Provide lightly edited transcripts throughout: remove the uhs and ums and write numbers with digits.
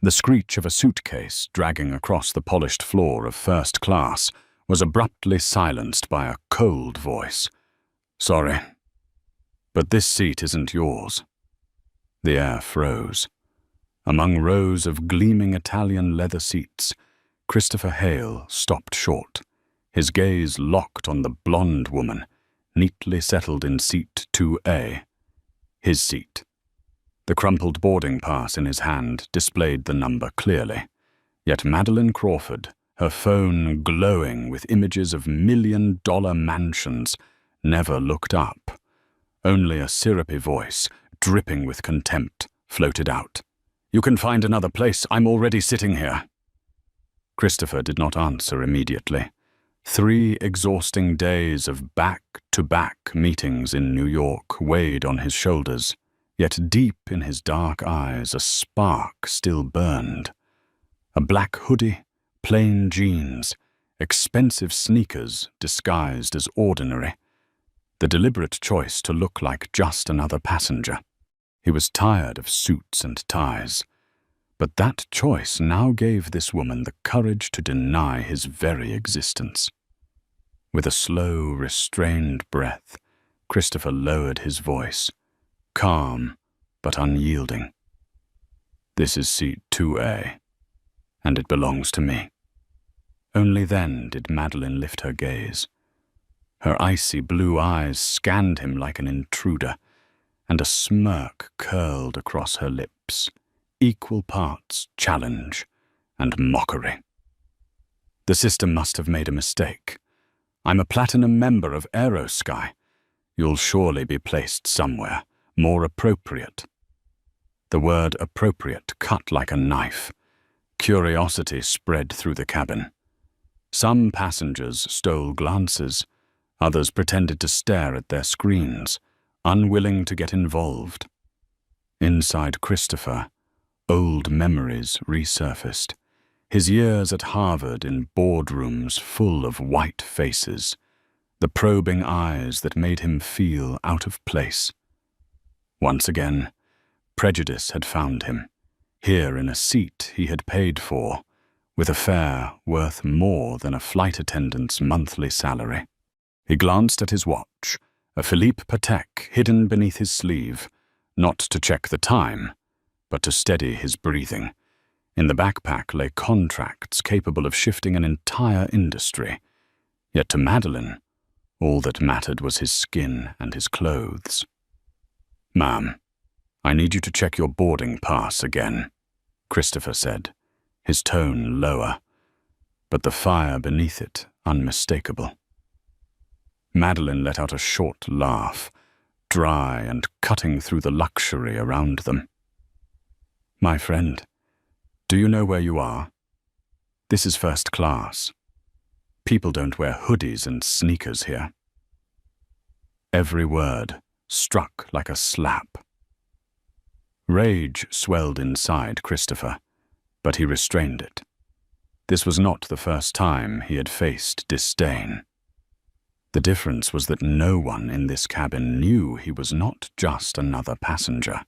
The screech of a suitcase dragging across the polished floor of first class was abruptly silenced by a cold voice. "Sorry, but this seat isn't yours." The air froze. Among rows of gleaming Italian leather seats, Christopher Hale stopped short, his gaze locked on the blonde woman, neatly settled in seat 2A. His seat. The crumpled boarding pass in his hand displayed the number clearly. Yet Madeline Crawford, her phone glowing with images of million-dollar mansions, never looked up. Only a syrupy voice, dripping with contempt, floated out. "You can find another place. I'm already sitting here." Christopher did not answer immediately. 3 exhausting days of back-to-back meetings in New York weighed on his shoulders, yet deep in his dark eyes a spark still burned. A black hoodie, plain jeans, expensive sneakers disguised as ordinary. The deliberate choice to look like just another passenger. He was tired of suits and ties. But that choice now gave this woman the courage to deny his very existence. With a slow, restrained breath, Christopher lowered his voice, calm but unyielding. "This is seat 2A, and it belongs to me." Only then did Madeline lift her gaze. Her icy blue eyes scanned him like an intruder, and a smirk curled across her lips, equal parts challenge and mockery. "The system must have made a mistake. I'm a platinum member of Aerosky. You'll surely be placed somewhere more appropriate." The word appropriate cut like a knife. Curiosity spread through the cabin. Some passengers stole glances. Others pretended to stare at their screens, unwilling to get involved. Inside Christopher, old memories resurfaced. His years at Harvard in boardrooms full of white faces, the probing eyes that made him feel out of place. Once again, prejudice had found him, here in a seat he had paid for, with a fare worth more than a flight attendant's monthly salary. He glanced at his watch, a Philippe Patek hidden beneath his sleeve, not to check the time, but to steady his breathing. In the backpack lay contracts capable of shifting an entire industry. Yet to Madeline, all that mattered was his skin and his clothes. "Ma'am, I need you to check your boarding pass again," Christopher said, his tone lower, but the fire beneath it unmistakable. Madeline let out a short laugh, dry and cutting through the luxury around them. "My friend, do you know where you are? This is first class. People don't wear hoodies and sneakers here." Every word struck like a slap. Rage swelled inside Christopher, but he restrained it. This was not the first time he had faced disdain. The difference was that no one in this cabin knew he was not just another passenger.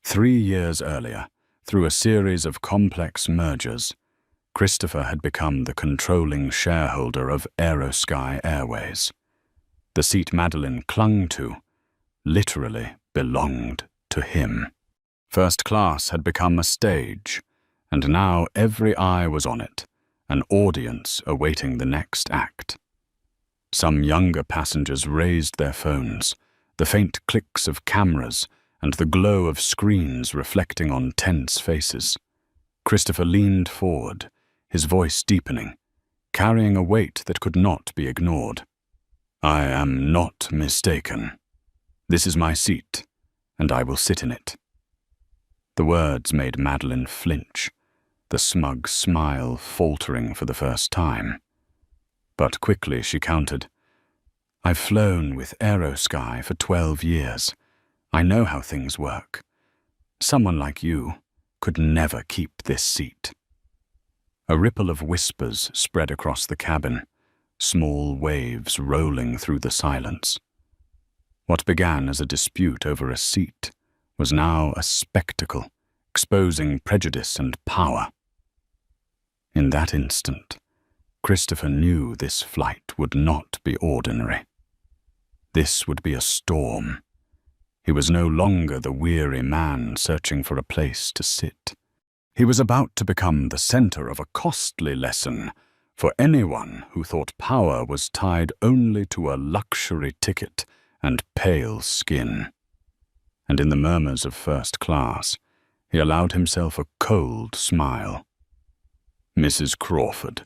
3 years earlier, through a series of complex mergers, Christopher had become the controlling shareholder of Aerosky Airways. The seat Madeline clung to literally belonged to him. First class had become a stage, and now every eye was on it, an audience awaiting the next act. Some younger passengers raised their phones, the faint clicks of cameras and the glow of screens reflecting on tense faces. Christopher leaned forward, his voice deepening, carrying a weight that could not be ignored. "I am not mistaken. This is my seat, and I will sit in it." The words made Madeline flinch, the smug smile faltering for the first time. But quickly she countered, "I've flown with Aerosky for 12 years. I know how things work. Someone like you could never keep this seat." A ripple of whispers spread across the cabin, small waves rolling through the silence. What began as a dispute over a seat was now a spectacle, exposing prejudice and power. In that instant, Christopher knew this flight would not be ordinary. This would be a storm. He was no longer the weary man searching for a place to sit. He was about to become the center of a costly lesson for anyone who thought power was tied only to a luxury ticket and pale skin. And in the murmurs of first class, he allowed himself a cold smile. "Mrs. Crawford,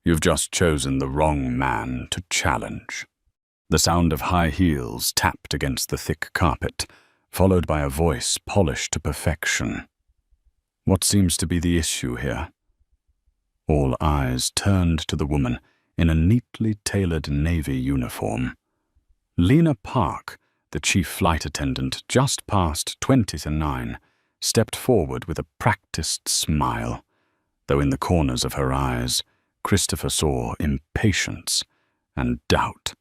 you've just chosen the wrong man to challenge." The sound of high heels tapped against the thick carpet, followed by a voice polished to perfection. "What seems to be the issue here?" All eyes turned to the woman in a neatly tailored navy uniform. Lena Park, the chief flight attendant, just past 20 to 9, stepped forward with a practiced smile, though in the corners of her eyes, Christopher saw impatience and doubt.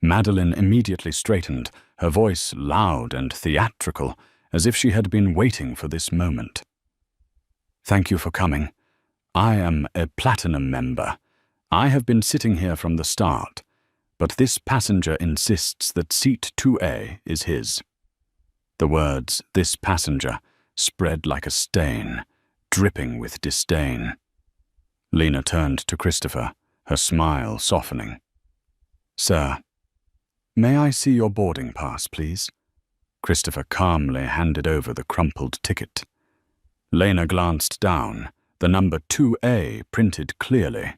Madeline immediately straightened, her voice loud and theatrical, as if she had been waiting for this moment. "Thank you for coming. I am a Platinum member. I have been sitting here from the start, but this passenger insists that seat 2A is his." The words, "this passenger," spread like a stain, dripping with disdain. Lena turned to Christopher, her smile softening. "Sir, may I see your boarding pass, please?" Christopher calmly handed over the crumpled ticket. Lena glanced down, the number 2A printed clearly.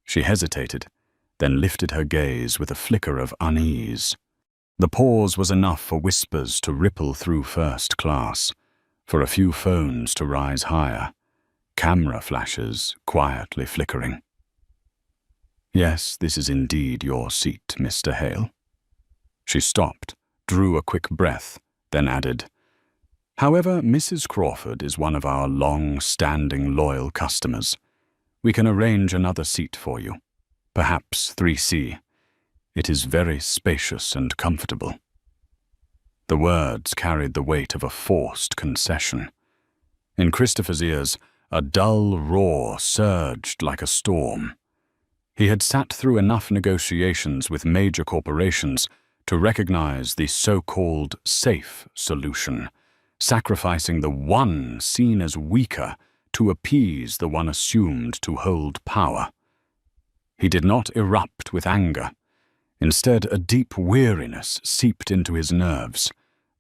She hesitated, then lifted her gaze with a flicker of unease. The pause was enough for whispers to ripple through first class, for a few phones to rise higher, camera flashes quietly flickering. "Yes, this is indeed your seat, Mr. Hale." She stopped, drew a quick breath, then added, "However, Mrs. Crawford is one of our long-standing loyal customers. We can arrange another seat for you, perhaps 3C. It is very spacious and comfortable." The words carried the weight of a forced concession. In Christopher's ears, a dull roar surged like a storm. He had sat through enough negotiations with major corporations to recognize the so-called safe solution, sacrificing the one seen as weaker to appease the one assumed to hold power. He did not erupt with anger. Instead, a deep weariness seeped into his nerves,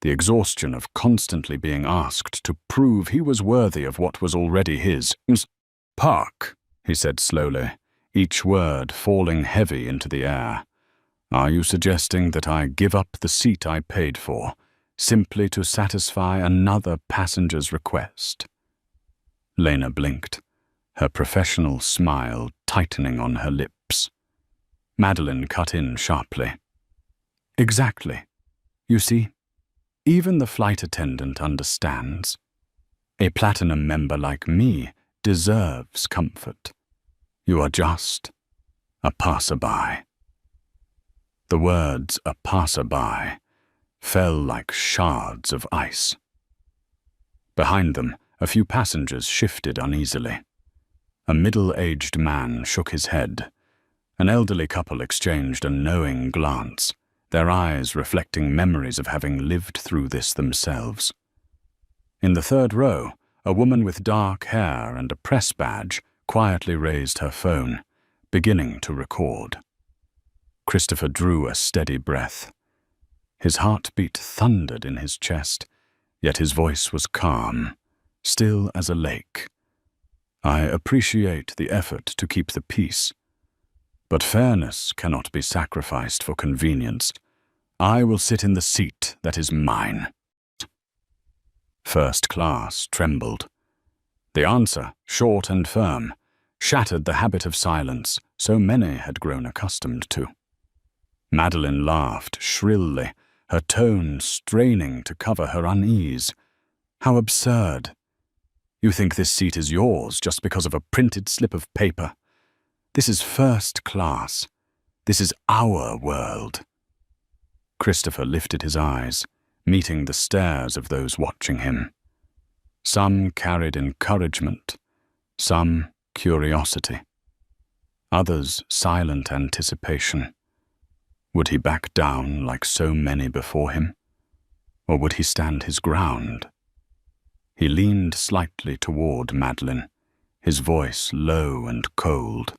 the exhaustion of constantly being asked to prove he was worthy of what was already his. "Park," he said slowly, each word falling heavy into the air. "Are you suggesting that I give up the seat I paid for, simply to satisfy another passenger's request?" Lena blinked, her professional smile tightening on her lips. Madeline cut in sharply. "Exactly. You see, even the flight attendant understands. A Platinum member like me deserves comfort. You are just a passerby." The words "a passerby" fell like shards of ice. Behind them, a few passengers shifted uneasily. A middle-aged man shook his head. An elderly couple exchanged a knowing glance, their eyes reflecting memories of having lived through this themselves. In the third row, a woman with dark hair and a press badge quietly raised her phone, beginning to record. Christopher drew a steady breath. His heartbeat thundered in his chest, yet his voice was calm, still as a lake. "I appreciate the effort to keep the peace, but fairness cannot be sacrificed for convenience. I will sit in the seat that is mine." First class trembled. The answer, short and firm, shattered the habit of silence so many had grown accustomed to. Madeline laughed shrilly, her tone straining to cover her unease. "How absurd. You think this seat is yours just because of a printed slip of paper. This is first class. This is our world." Christopher lifted his eyes, meeting the stares of those watching him. Some carried encouragement, some curiosity, others silent anticipation. Would he back down like so many before him, or would he stand his ground? He leaned slightly toward Madeline, his voice low and cold.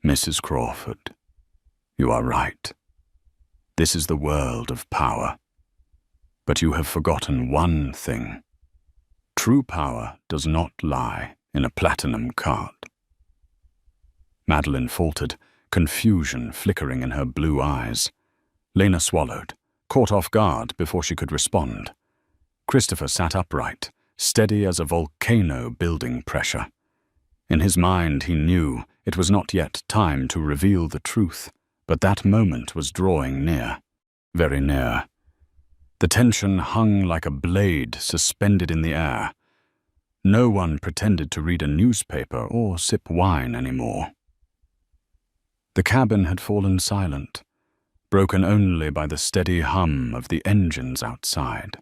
"Mrs. Crawford, you are right. This is the world of power. But you have forgotten one thing. True power does not lie in a platinum card." Madeline faltered, confusion flickering in her blue eyes. Lena swallowed, caught off guard before she could respond. Christopher sat upright, steady as a volcano building pressure. In his mind he knew it was not yet time to reveal the truth, but that moment was drawing near, very near. The tension hung like a blade suspended in the air. No one pretended to read a newspaper or sip wine anymore. The cabin had fallen silent, broken only by the steady hum of the engines outside.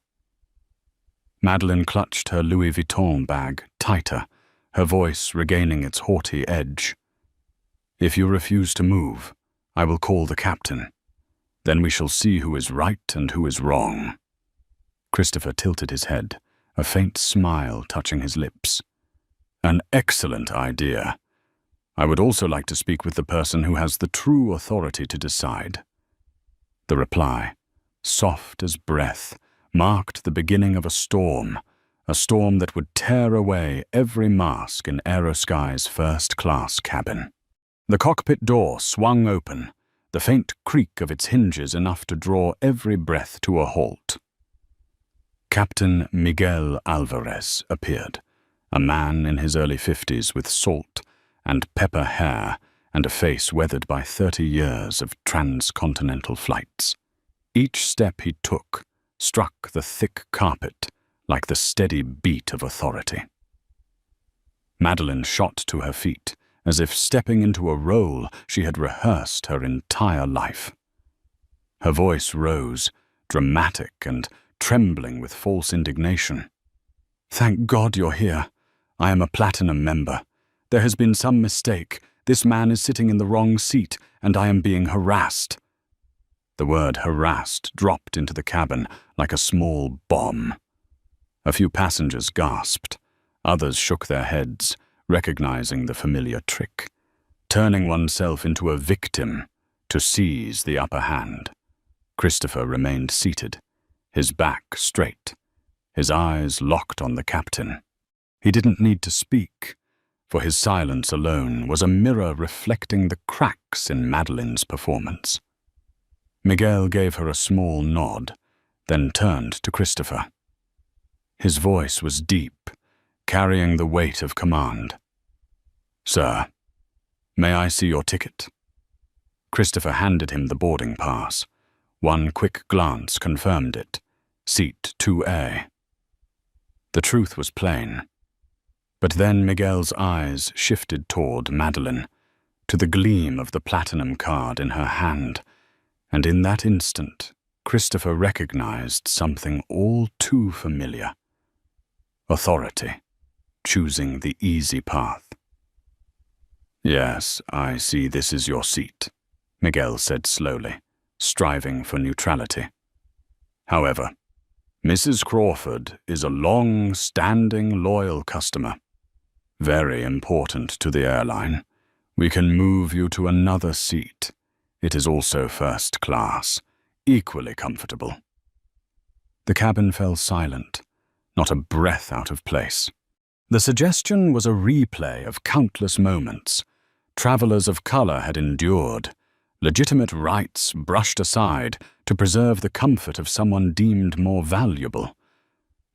Madeline clutched her Louis Vuitton bag tighter, her voice regaining its haughty edge. "If you refuse to move, I will call the captain. Then we shall see who is right and who is wrong." Christopher tilted his head, a faint smile touching his lips. "An excellent idea. I would also like to speak with the person who has the true authority to decide." The reply, soft as breath, marked the beginning of a storm that would tear away every mask in Aerosky's first-class cabin. The cockpit door swung open, the faint creak of its hinges enough to draw every breath to a halt. Captain Miguel Alvarez appeared, a man in his early 50s with salt and pepper hair and a face weathered by 30 years of transcontinental flights. Each step he took struck the thick carpet like the steady beat of authority. Madeline shot to her feet, as if stepping into a role she had rehearsed her entire life. Her voice rose, dramatic and trembling with false indignation. "Thank God you're here. I am a platinum member. There has been some mistake. This man is sitting in the wrong seat, and I am being harassed." The word harassed dropped into the cabin like a small bomb. A few passengers gasped. Others shook their heads, recognizing the familiar trick, turning oneself into a victim to seize the upper hand. Christopher remained seated, his back straight, his eyes locked on the captain. He didn't need to speak, for his silence alone was a mirror reflecting the cracks in Madeline's performance. Miguel gave her a small nod, then turned to Christopher. His voice was deep, carrying the weight of command. "Sir, may I see your ticket?" Christopher handed him the boarding pass. One quick glance confirmed it. Seat 2A. The truth was plain. But then Miguel's eyes shifted toward Madeline, to the gleam of the platinum card in her hand, and in that instant, Christopher recognized something all too familiar. Authority, choosing the easy path. "Yes, I see this is your seat," Miguel said slowly, striving for neutrality. "However, Mrs. Crawford is a long-standing, loyal customer. Very important to the airline. We can move you to another seat. It is also first class, equally comfortable." The cabin fell silent, not a breath out of place. The suggestion was a replay of countless moments. Travelers of color had endured, legitimate rights brushed aside to preserve the comfort of someone deemed more valuable.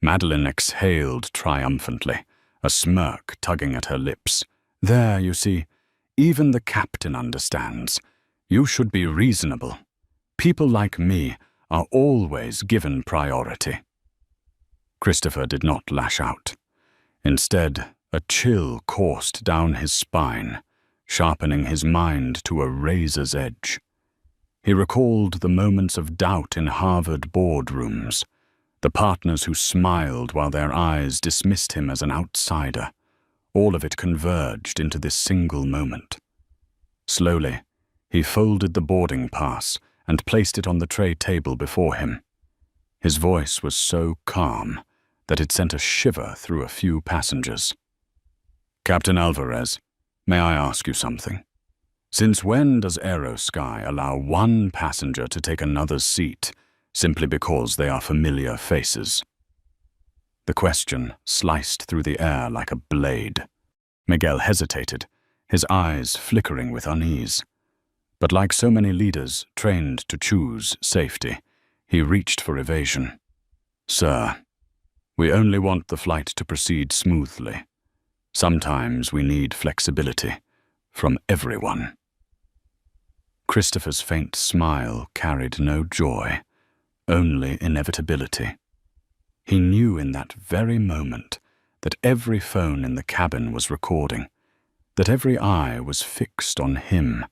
Madeline exhaled triumphantly, a smirk tugging at her lips. "There, you see, even the captain understands. You should be reasonable. People like me are always given priority." Christopher did not lash out. Instead, a chill coursed down his spine, sharpening his mind to a razor's edge. He recalled the moments of doubt in Harvard boardrooms, the partners who smiled while their eyes dismissed him as an outsider. All of it converged into this single moment. Slowly, he folded the boarding pass and placed it on the tray table before him. His voice was so calm that it sent a shiver through a few passengers. "Captain Alvarez, may I ask you something? Since when does Aerosky allow one passenger to take another's seat simply because they are familiar faces?" The question sliced through the air like a blade. Miguel hesitated, his eyes flickering with unease. But like so many leaders trained to choose safety, he reached for evasion. "Sir, we only want the flight to proceed smoothly. Sometimes we need flexibility from everyone." Christopher's faint smile carried no joy, only inevitability. He knew in that very moment that every phone in the cabin was recording, that every eye was fixed on him,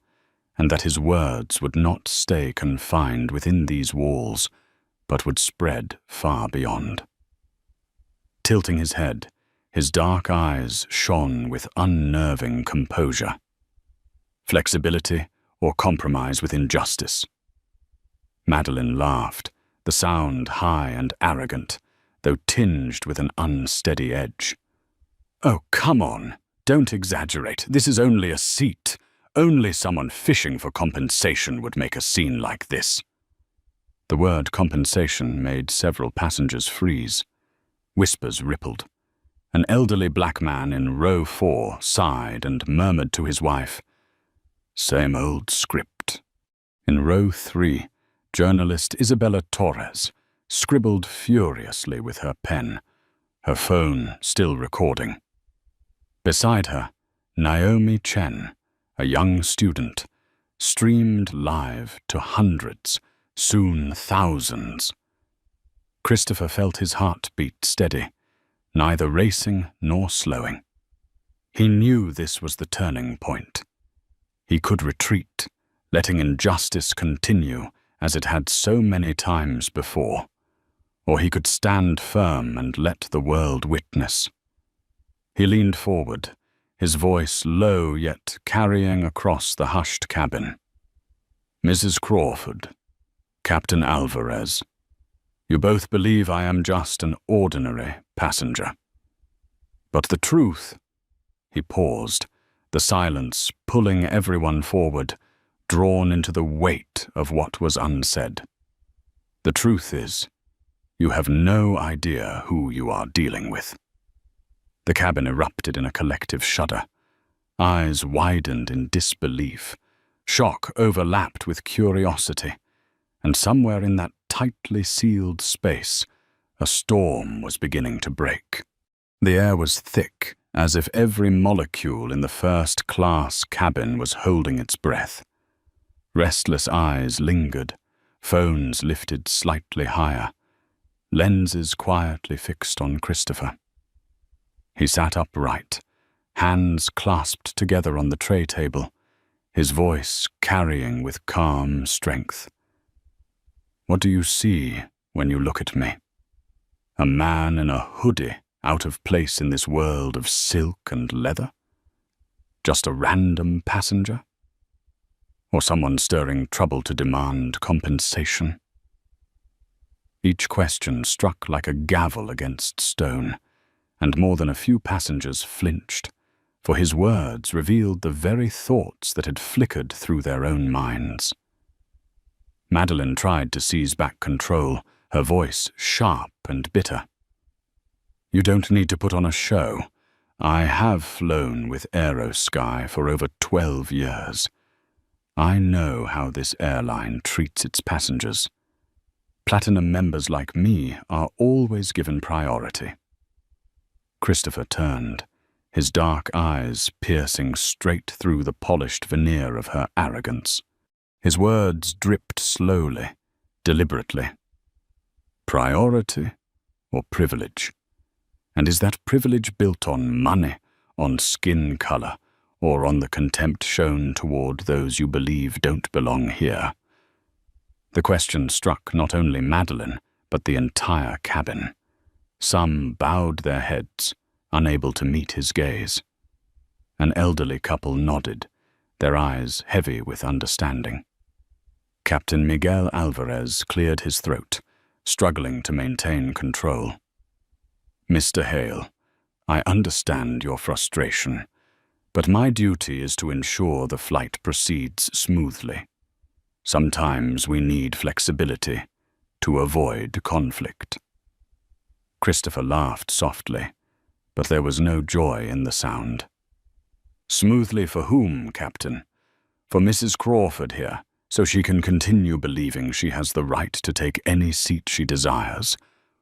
and that his words would not stay confined within these walls, but would spread far beyond. Tilting his head, his dark eyes shone with unnerving composure. Flexibility or compromise with injustice? Madeline laughed, the sound high and arrogant, though tinged with an unsteady edge. "Oh, come on, don't exaggerate. This is only a seat. Only someone fishing for compensation would make a scene like this." The word compensation made several passengers freeze. Whispers rippled. An elderly black man in row 4 sighed and murmured to his wife, "Same old script." In row 3, journalist Isabella Torres scribbled furiously with her pen, her phone still recording. Beside her, Naomi Chen, a young student, streamed live to hundreds, soon thousands. Christopher felt his heart beat steady, neither racing nor slowing. He knew this was the turning point. He could retreat, letting injustice continue as it had so many times before, or he could stand firm and let the world witness. He leaned forward, his voice low yet carrying across the hushed cabin. "Mrs. Crawford, Captain Alvarez, you both believe I am just an ordinary passenger. But the truth—" He paused, the silence pulling everyone forward, drawn into the weight of what was unsaid. "The truth is, you have no idea who you are dealing with." The cabin erupted in a collective shudder. Eyes widened in disbelief. Shock overlapped with curiosity. And somewhere in that tightly sealed space, a storm was beginning to break. The air was thick, as if every molecule in the first-class cabin was holding its breath. Restless eyes lingered, phones lifted slightly higher, lenses quietly fixed on Christopher. He sat upright, hands clasped together on the tray table, his voice carrying with calm strength. "What do you see when you look at me? A man in a hoodie out of place in this world of silk and leather? Just a random passenger? Or someone stirring trouble to demand compensation?" Each question struck like a gavel against stone, and more than a few passengers flinched, for his words revealed the very thoughts that had flickered through their own minds. Madeline tried to seize back control, her voice sharp and bitter. "You don't need to put on a show. I have flown with Aerosky for over 12 years. I know how this airline treats its passengers. Platinum members like me are always given priority." Christopher turned, his dark eyes piercing straight through the polished veneer of her arrogance. His words dripped slowly, deliberately. Priority or privilege? And is that privilege built on money, on skin color, or on the contempt shown toward those you believe don't belong here? The question struck not only Madeline, but the entire cabin. Some bowed their heads, unable to meet his gaze. An elderly couple nodded, their eyes heavy with understanding. Captain Miguel Alvarez cleared his throat, struggling to maintain control. "Mr. Hale, I understand your frustration, but my duty is to ensure the flight proceeds smoothly. Sometimes we need flexibility to avoid conflict." Christopher laughed softly, but there was no joy in the sound. "Smoothly for whom, Captain? For Mrs. Crawford here, so she can continue believing she has the right to take any seat she desires,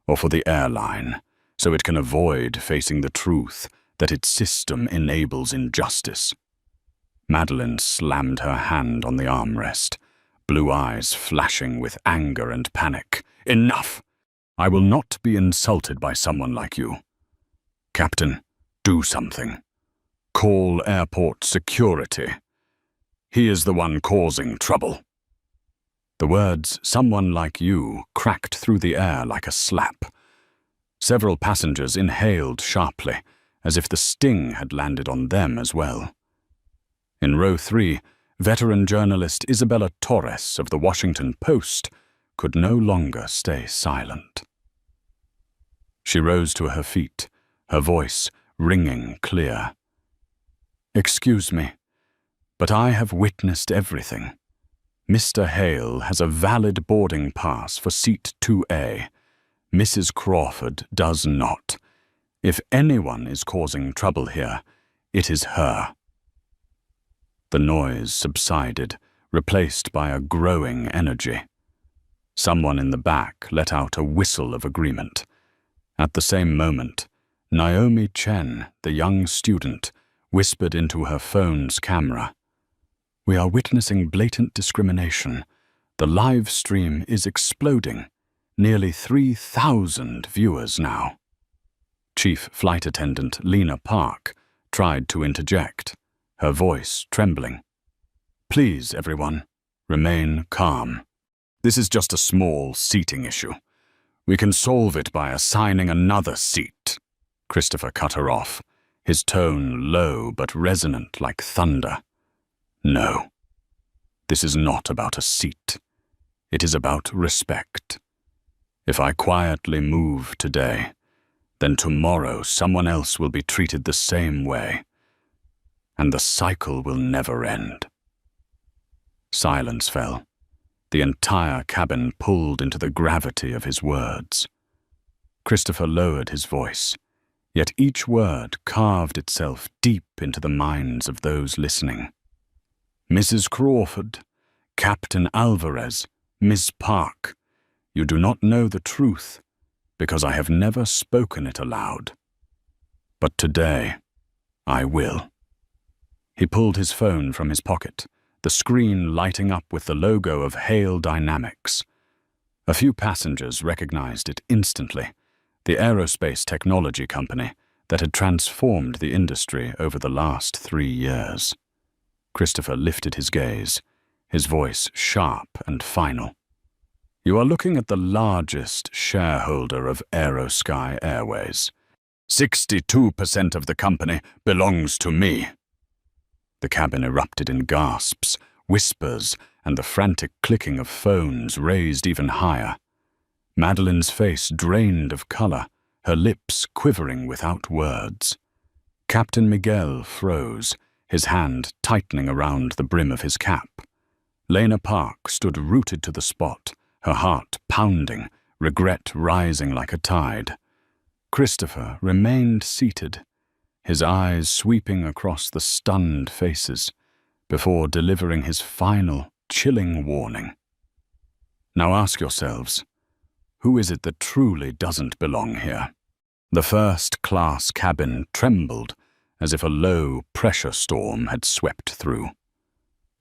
or for the airline, so it can avoid facing the truth that its system enables injustice?" Madeline slammed her hand on the armrest, blue eyes flashing with anger and panic. "Enough! I will not be insulted by someone like you. Captain, do something. Call airport security. He is the one causing trouble." The words, "someone like you," cracked through the air like a slap. Several passengers inhaled sharply, as if the sting had landed on them as well. In row 3, veteran journalist Isabella Torres of the Washington Post could no longer stay silent. She rose to her feet, her voice ringing clear. "Excuse me, but I have witnessed everything. Mr. Hale has a valid boarding pass for seat 2A. Mrs. Crawford does not. If anyone is causing trouble here, it is her." The noise subsided, replaced by a growing energy. Someone in the back let out a whistle of agreement. At the same moment, Naomi Chen, the young student, whispered into her phone's camera, "We are witnessing blatant discrimination. The live stream is exploding. Nearly 3,000 viewers now." Chief Flight Attendant Lena Park tried to interject, her voice trembling. "Please, everyone, remain calm. This is just a small seating issue. We can solve it by assigning another seat." Christopher cut her off, his tone low but resonant like thunder. "No, this is not about a seat. It is about respect. If I quietly move today, then tomorrow someone else will be treated the same way, and the cycle will never end." Silence fell. The entire cabin pulled into the gravity of his words. Christopher lowered his voice, yet each word carved itself deep into the minds of those listening. "Mrs. Crawford, Captain Alvarez, Miss Park, you do not know the truth, because I have never spoken it aloud. But today, I will." He pulled his phone from his pocket, the screen lighting up with the logo of Hale Dynamics. A few passengers recognized it instantly, the aerospace technology company that had transformed the industry over the last 3 years. Christopher lifted his gaze, his voice sharp and final. "You are looking at the largest shareholder of Aerosky Airways. 62% of the company belongs to me." The cabin erupted in gasps, whispers, and the frantic clicking of phones raised even higher. Madeline's face drained of color, her lips quivering without words. Captain Miguel froze, his hand tightening around the brim of his cap. Lena Park stood rooted to the spot, her heart pounding, regret rising like a tide. Christopher remained seated, his eyes sweeping across the stunned faces, before delivering his final, chilling warning. "Now ask yourselves, who is it that truly doesn't belong here?" The first-class cabin trembled as if a low-pressure storm had swept through.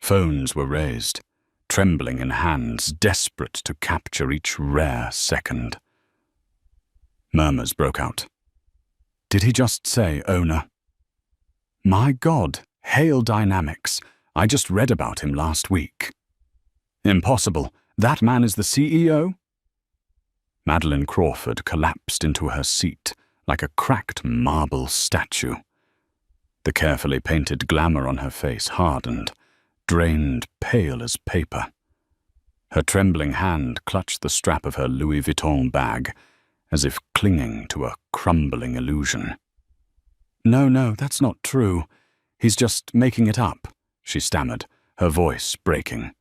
Phones were raised, trembling in hands desperate to capture each rare second. Murmurs broke out. "Did he just say owner? My God, Hale Dynamics. I just read about him last week." "Impossible. That man is the CEO?" Madeline Crawford collapsed into her seat like a cracked marble statue. The carefully painted glamour on her face hardened, drained pale as paper. Her trembling hand clutched the strap of her Louis Vuitton bag, as if clinging to a crumbling illusion. No, that's not true. He's just making it up," she stammered, her voice breaking.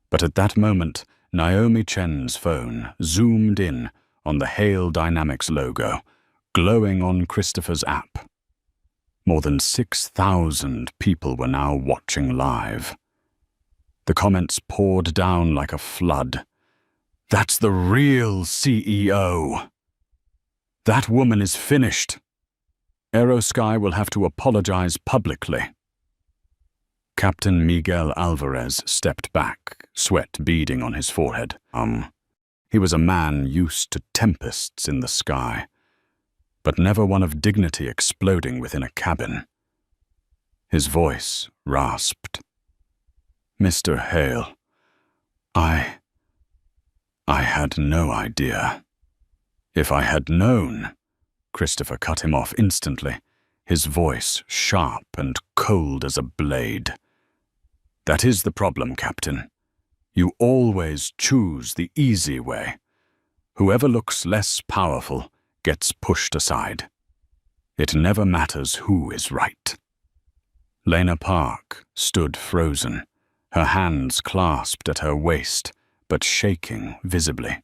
But at that moment, Naomi Chen's phone zoomed in on the Hale Dynamics logo, glowing on Christopher's app. More than 6,000 people were now watching live. The comments poured down like a flood. "That's the real CEO. That woman is finished. Aerosky will have to apologize publicly." Captain Miguel Alvarez stepped back, sweat beading on his forehead. He was a man used to tempests in the sky, but never one of dignity exploding within a cabin. His voice rasped. "Mr. Hale, I had no idea. If I had known..." Christopher cut him off instantly, his voice sharp and cold as a blade. "That is the problem, Captain. You always choose the easy way. Whoever looks less powerful gets pushed aside. It never matters who is right." Lena Park stood frozen, her hands clasped at her waist, but shaking visibly.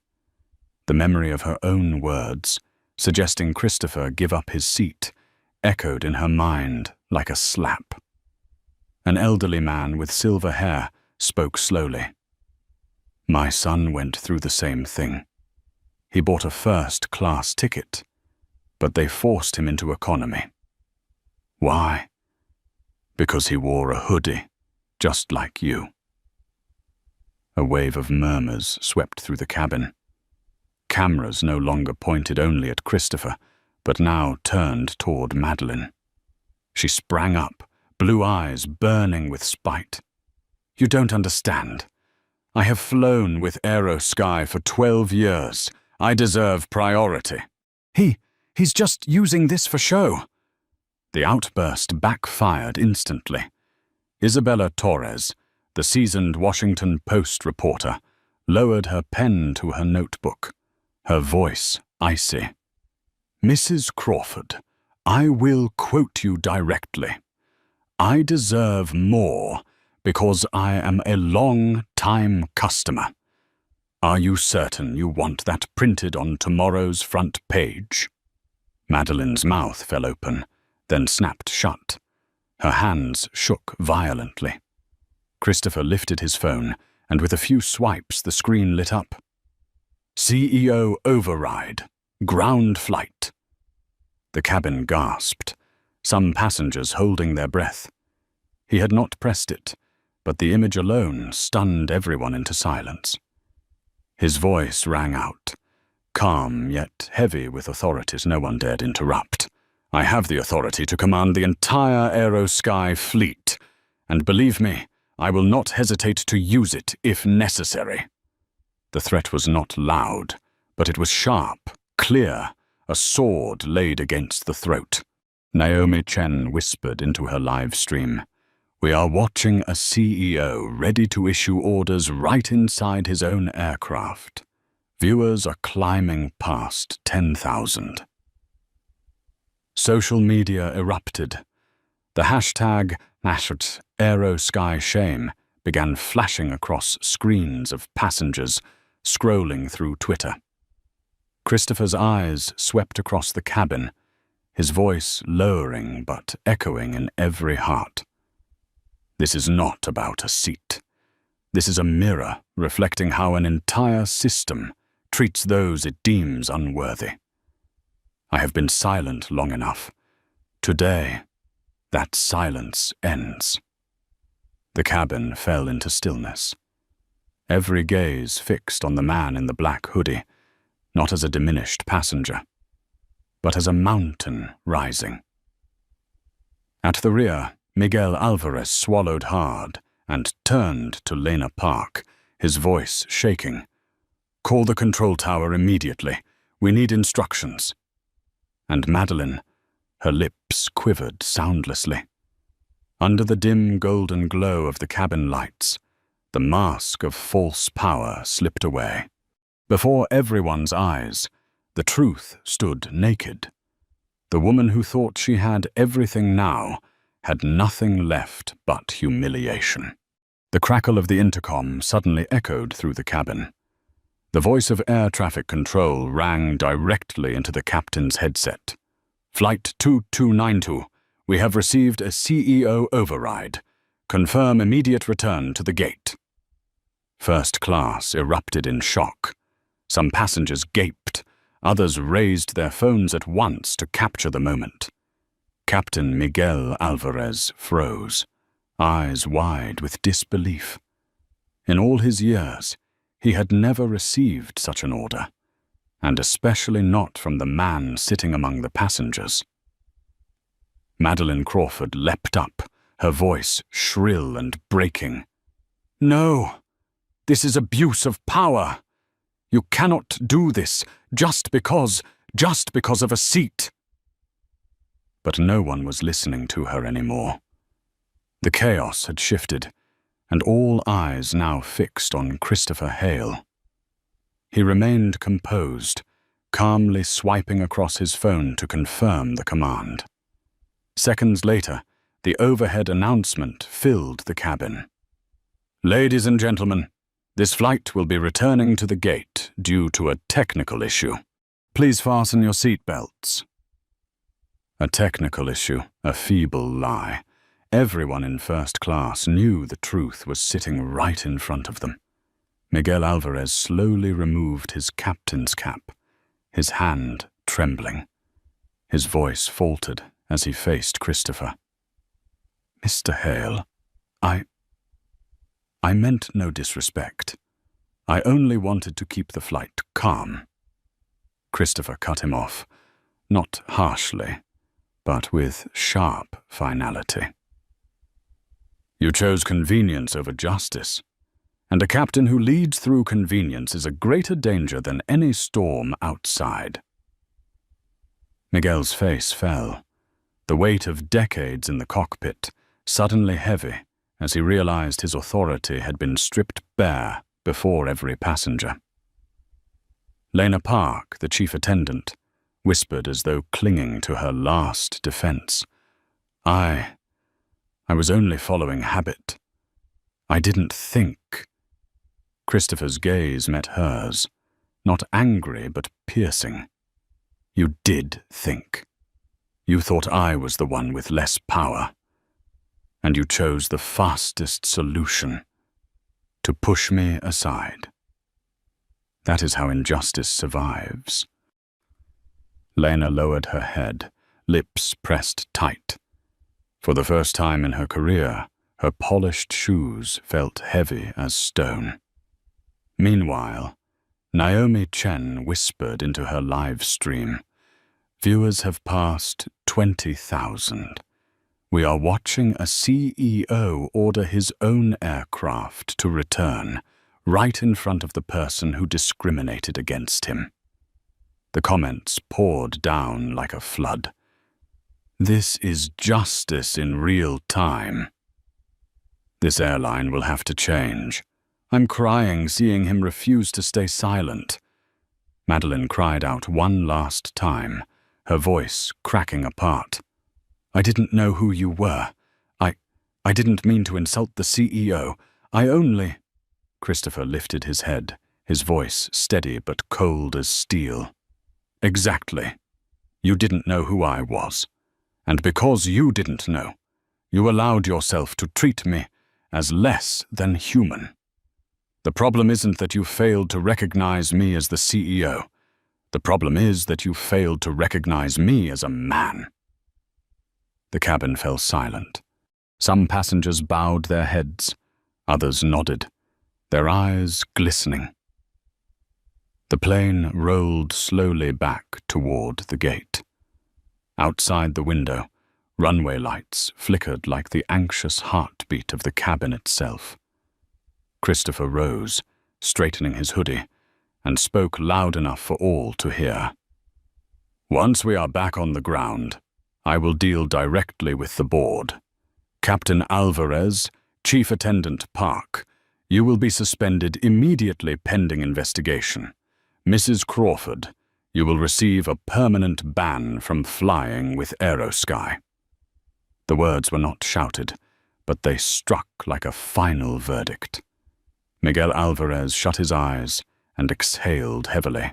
The memory of her own words, suggesting Christopher give up his seat, echoed in her mind like a slap. An elderly man with silver hair spoke slowly. "My son went through the same thing. He bought a first-class ticket, but they forced him into economy. Why? Because he wore a hoodie, just like you." A wave of murmurs swept through the cabin. Cameras no longer pointed only at Christopher, but now turned toward Madeline. She sprang up, blue eyes burning with spite. "You don't understand. I have flown with Aerosky for 12 years. I deserve priority." He's just using this for show." The outburst backfired instantly. Isabella Torres, the seasoned Washington Post reporter, lowered her pen to her notebook, her voice icy. "Mrs. Crawford, I will quote you directly. I deserve more because I am a long-time customer. Are you certain you want that printed on tomorrow's front page?" Madeline's mouth fell open, then snapped shut. Her hands shook violently. Christopher lifted his phone, and with a few swipes the screen lit up. "CEO override. Ground flight." The cabin gasped, some passengers holding their breath. He had not pressed it, but the image alone stunned everyone into silence. His voice rang out, calm yet heavy with authorities no one dared interrupt. "I have the authority to command the entire Aerosky fleet, and believe me, I will not hesitate to use it if necessary." The threat was not loud, but it was sharp, clear, a sword laid against the throat. Naomi Chen whispered into her live stream, "We are watching a CEO ready to issue orders right inside his own aircraft. Viewers are climbing past 10,000. Social media erupted. The hashtag #AeroskyShame began flashing across screens of passengers scrolling through Twitter. Christopher's eyes swept across the cabin, his voice lowering but echoing in every heart. This is not about a seat. This is a mirror reflecting how an entire system treats those it deems unworthy. I have been silent long enough. Today, that silence ends." The cabin fell into stillness. Every gaze fixed on the man in the black hoodie, not as a diminished passenger, but as a mountain rising. At the rear, Miguel Alvarez swallowed hard and turned to Lena Park, his voice shaking. "Call the control tower immediately. We need instructions." And Madeline, her lips quivered soundlessly. Under the dim golden glow of the cabin lights, the mask of false power slipped away. Before everyone's eyes, the truth stood naked. The woman who thought she had everything now had nothing left but humiliation. The crackle of the intercom suddenly echoed through the cabin. The voice of air traffic control rang directly into the captain's headset. "Flight 2292, we have received a CEO override. Confirm immediate return to the gate." First class erupted in shock. Some passengers gaped. Others raised their phones at once to capture the moment. Captain Miguel Alvarez froze, eyes wide with disbelief. In all his years, he had never received such an order, and especially not from the man sitting among the passengers. Madeline Crawford leapt up, her voice shrill and breaking. "No! This is abuse of power! You cannot do this just because of a seat." But no one was listening to her anymore. The chaos had shifted, and all eyes now fixed on Christopher Hale. He remained composed, calmly swiping across his phone to confirm the command. Seconds later, the overhead announcement filled the cabin. "Ladies and gentlemen, this flight will be returning to the gate due to a technical issue. Please fasten your seat belts." A technical issue, a feeble lie. Everyone in first class knew the truth was sitting right in front of them. Miguel Alvarez slowly removed his captain's cap, his hand trembling. His voice faltered as he faced Christopher. "Mr. Hale, I meant no disrespect. I only wanted to keep the flight calm." Christopher cut him off, not harshly, but with sharp finality. "You chose convenience over justice, and a captain who leads through convenience is a greater danger than any storm outside." Miguel's face fell, the weight of decades in the cockpit suddenly heavy as he realized his authority had been stripped bare before every passenger. Lena Park, the chief attendant, whispered as though clinging to her last defense. I was only following habit. I didn't think." Christopher's gaze met hers, not angry but piercing. "You did think. You thought I was the one with less power. And you chose the fastest solution, to push me aside. That is how injustice survives." Lena lowered her head, lips pressed tight. For the first time in her career, her polished shoes felt heavy as stone. Meanwhile, Naomi Chen whispered into her live stream, "Viewers have passed 20,000. We are watching a CEO order his own aircraft to return, right in front of the person who discriminated against him." The comments poured down like a flood. "This is justice in real time. This airline will have to change. I'm crying seeing him refuse to stay silent." Madeline cried out one last time, her voice cracking apart. "I didn't know who you were. I didn't mean to insult the CEO. I only—" Christopher lifted his head, his voice steady but cold as steel. "Exactly. You didn't know who I was. And because you didn't know, you allowed yourself to treat me as less than human. The problem isn't that you failed to recognize me as the CEO. The problem is that you failed to recognize me as a man." The cabin fell silent. Some passengers bowed their heads, others nodded, their eyes glistening. The plane rolled slowly back toward the gate. Outside the window, runway lights flickered like the anxious heartbeat of the cabin itself. Christopher rose, straightening his hoodie, and spoke loud enough for all to hear. "Once we are back on the ground, I will deal directly with the board. Captain Alvarez, Chief Attendant Park, you will be suspended immediately pending investigation. Mrs. Crawford, you will receive a permanent ban from flying with Aerosky." The words were not shouted, but they struck like a final verdict. Miguel Alvarez shut his eyes and exhaled heavily.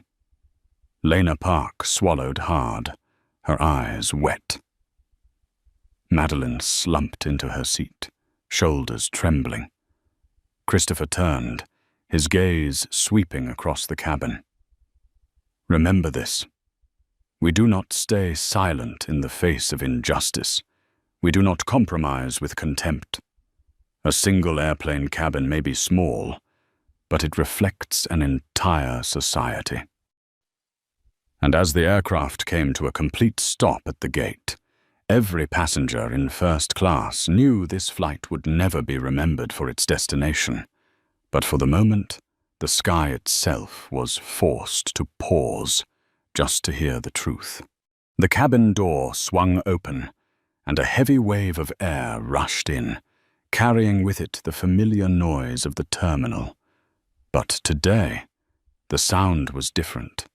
Lena Park swallowed hard, her eyes wet. Madeline slumped into her seat, shoulders trembling. Christopher turned, his gaze sweeping across the cabin. "Remember this. We do not stay silent in the face of injustice. We do not compromise with contempt. A single airplane cabin may be small, but it reflects an entire society." And as the aircraft came to a complete stop at the gate, every passenger in first class knew this flight would never be remembered for its destination. But for the moment, the sky itself was forced to pause, just to hear the truth. The cabin door swung open, and a heavy wave of air rushed in, carrying with it the familiar noise of the terminal. But today, the sound was different.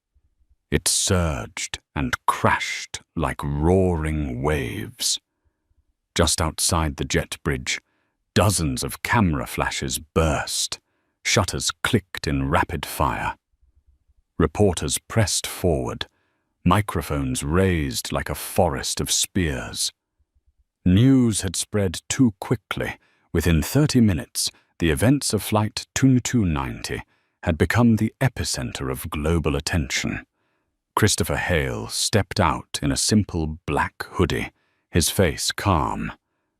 It surged and crashed like roaring waves. Just outside the jet bridge, dozens of camera flashes burst, shutters clicked in rapid fire. Reporters pressed forward, microphones raised like a forest of spears. News had spread too quickly. Within 30 minutes, the events of Flight 2290 had become the epicenter of global attention. Christopher Hale stepped out in a simple black hoodie, his face calm,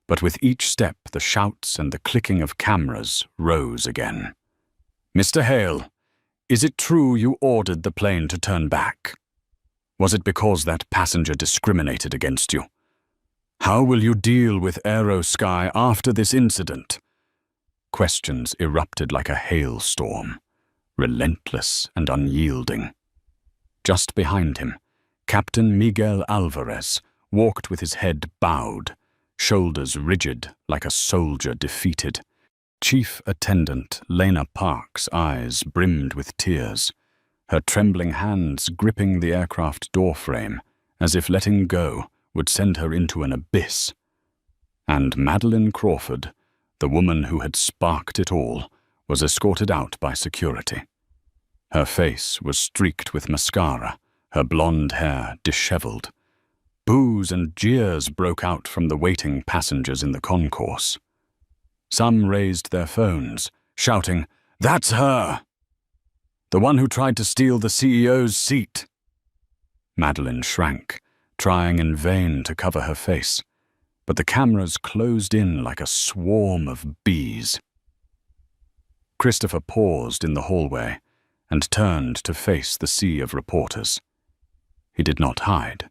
but with each step the shouts and the clicking of cameras rose again. "Mr. Hale, is it true you ordered the plane to turn back? Was it because that passenger discriminated against you? How will you deal with Aerosky after this incident?" Questions erupted like a hailstorm, relentless and unyielding. Just behind him, Captain Miguel Alvarez walked with his head bowed, shoulders rigid like a soldier defeated. Chief Attendant Lena Park's eyes brimmed with tears, her trembling hands gripping the aircraft doorframe as if letting go would send her into an abyss. And Madeline Crawford, the woman who had sparked it all, was escorted out by security. Her face was streaked with mascara, her blonde hair disheveled. Boos and jeers broke out from the waiting passengers in the concourse. Some raised their phones, shouting, "That's her! The one who tried to steal the CEO's seat!" Madeline shrank, trying in vain to cover her face, but the cameras closed in like a swarm of bees. Christopher paused in the hallway and turned to face the sea of reporters. He did not hide.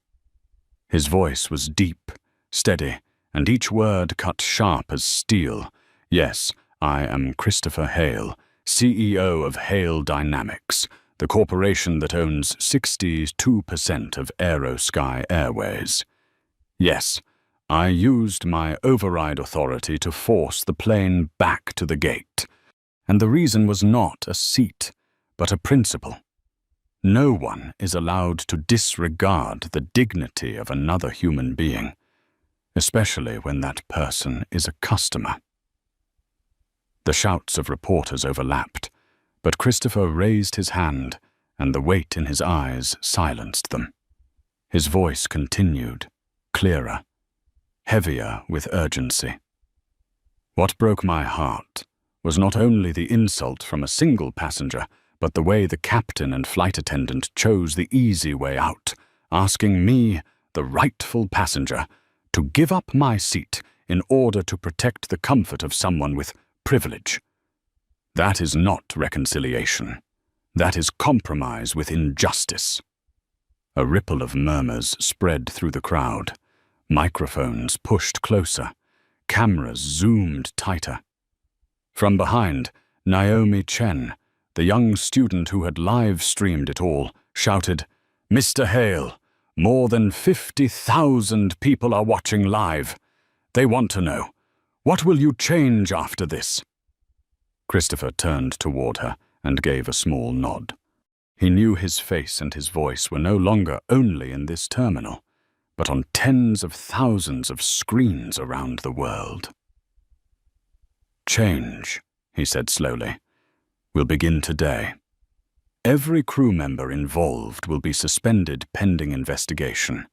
His voice was deep, steady, and each word cut sharp as steel. "Yes, I am Christopher Hale, CEO of Hale Dynamics, the corporation that owns 62% of Aerosky Airways. Yes, I used my override authority to force the plane back to the gate. And the reason was not a seat, but a principle. No one is allowed to disregard the dignity of another human being, especially when that person is a customer." The shouts of reporters overlapped, but Christopher raised his hand, and the weight in his eyes silenced them. His voice continued, clearer, heavier with urgency. "What broke my heart was not only the insult from a single passenger, but the way the captain and flight attendant chose the easy way out, asking me, the rightful passenger, to give up my seat in order to protect the comfort of someone with privilege. That is not reconciliation. That is compromise with injustice." A ripple of murmurs spread through the crowd. Microphones pushed closer. Cameras zoomed tighter. From behind, Naomi Chen, the young student who had live-streamed it all shouted, "Mr. Hale, more than 50,000 people are watching live. They want to know, what will you change after this?" Christopher turned toward her and gave a small nod. He knew his face and his voice were no longer only in this terminal, but on tens of thousands of screens around the world. "Change," he said slowly, "will begin today. Every crew member involved will be suspended pending investigation.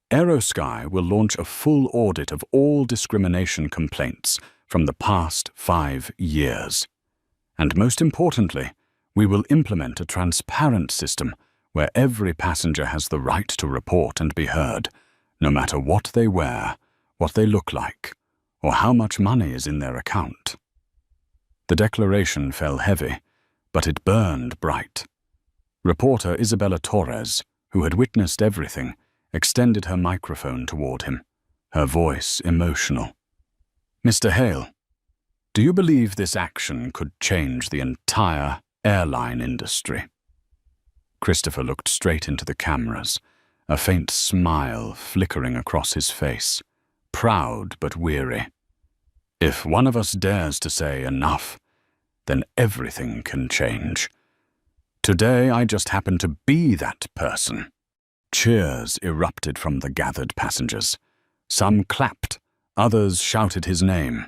Aerosky will launch a full audit of all discrimination complaints from the past 5 years. And most importantly, we will implement a transparent system where every passenger has the right to report and be heard, no matter what they wear, what they look like, or how much money is in their account." The declaration fell heavy, but it burned bright. Reporter Isabella Torres, who had witnessed everything, extended her microphone toward him, her voice emotional. "Mr. Hale, do you believe this action could change the entire airline industry?" Christopher looked straight into the cameras, a faint smile flickering across his face, proud but weary. "If one of us dares to say enough, then everything can change. Today I just happen to be that person." Cheers erupted from the gathered passengers. Some clapped, others shouted his name.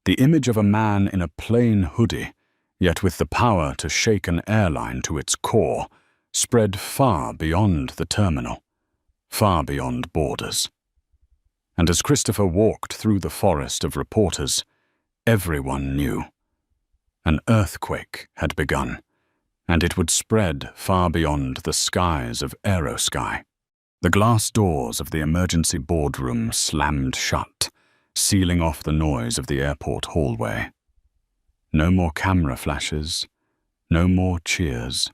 The image of a man in a plain hoodie, yet with the power to shake an airline to its core, spread far beyond the terminal, far beyond borders. And as Christopher walked through the forest of reporters, everyone knew. An earthquake had begun, and it would spread far beyond the skies of Aerosky. The glass doors of the emergency boardroom slammed shut, sealing off the noise of the airport hallway. No more camera flashes, no more cheers.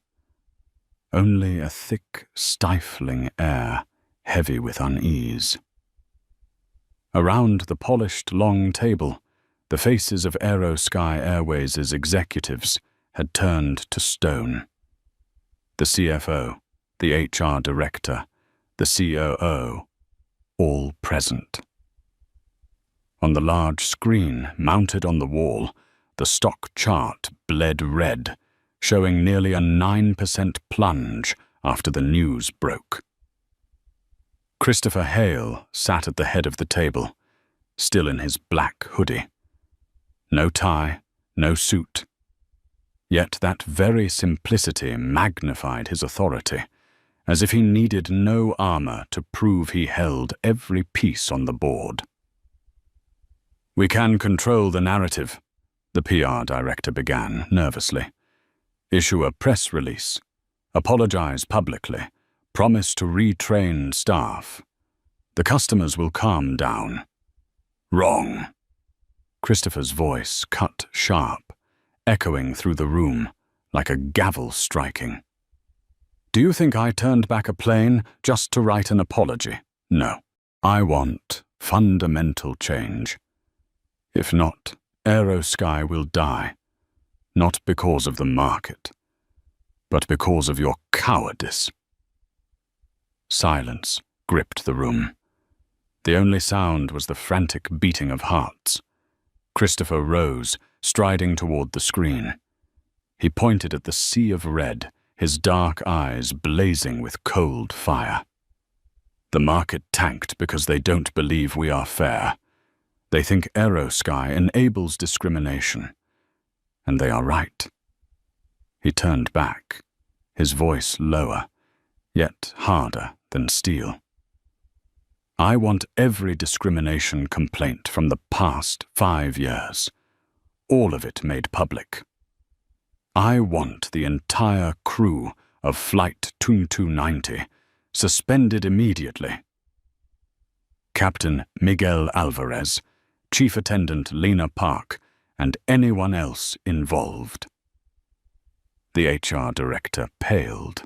Only a thick, stifling air, heavy with unease. Around the polished long table, the faces of Aerosky Airways' executives had turned to stone. The CFO, the HR director, the COO, all present. On the large screen mounted on the wall, the stock chart bled red, showing nearly a 9% plunge after the news broke. Christopher Hale sat at the head of the table, still in his black hoodie. No tie, no suit. Yet that very simplicity magnified his authority, as if he needed no armor to prove he held every piece on the board. "We can control the narrative," the PR director began nervously. "Issue a press release, apologize publicly, promise to retrain staff. The customers will calm down." "Wrong." Christopher's voice cut sharp, echoing through the room like a gavel striking. "Do you think I turned back a plane just to write an apology? No. I want fundamental change. If not, Aerosky will die, not because of the market, but because of your cowardice." Silence gripped the room. The only sound was the frantic beating of hearts. Christopher rose, striding toward the screen. He pointed at the sea of red, his dark eyes blazing with cold fire. "The market tanked because they don't believe we are fair. They think Aerosky enables discrimination. And they are right." He turned back, his voice lower, yet harder than steel. "I want every discrimination complaint from the past 5 years, all of it made public. I want the entire crew of Flight 2290 suspended immediately. Captain Miguel Alvarez, Chief Attendant Lena Park, and anyone else involved." The HR director paled.